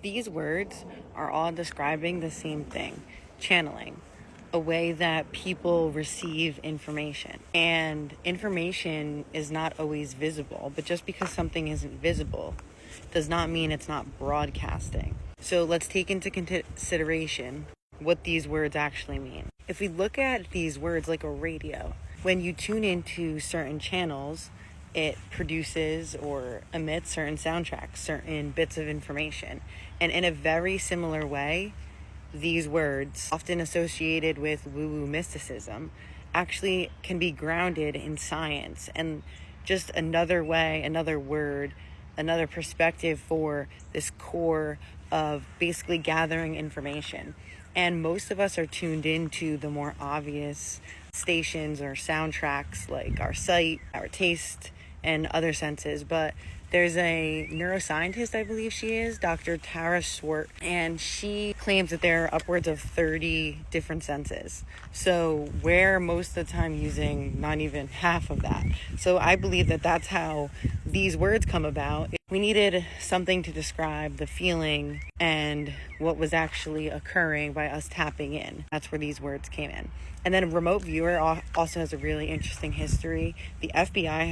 These words are all describing the same thing: channeling, a way that people receive information. And information is not always visible, but just because something isn't visible does not mean it's not broadcasting. So let's take into consideration what these words actually mean. If we look at these words like a radio, when you tune into certain channels, it produces or emits certain soundtracks, certain bits of information. And in a very similar way, these words, often associated with woo-woo mysticism, actually can be grounded in science and just another way, another word, another perspective for this core of basically gathering information. And most of us are tuned into the more obvious stations or soundtracks like our sight, our taste, and other senses. But there's a neuroscientist, I believe she is, Dr. Tara Swart, and she claims that there are upwards of 30 different senses. So we're most of the time using not even half of that. So I believe that that's how these words come about. We needed something to describe the feeling and what was actually occurring by us tapping in. That's where these words came in. And then remote viewer also has a really interesting history. The FBI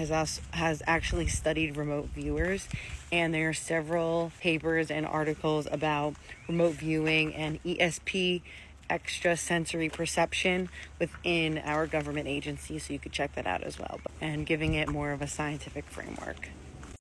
has actually studied remote viewers, and there are several papers and articles about remote viewing and ESP, extrasensory perception, within our government agency, so you could check that out as well, and giving it more of a scientific framework.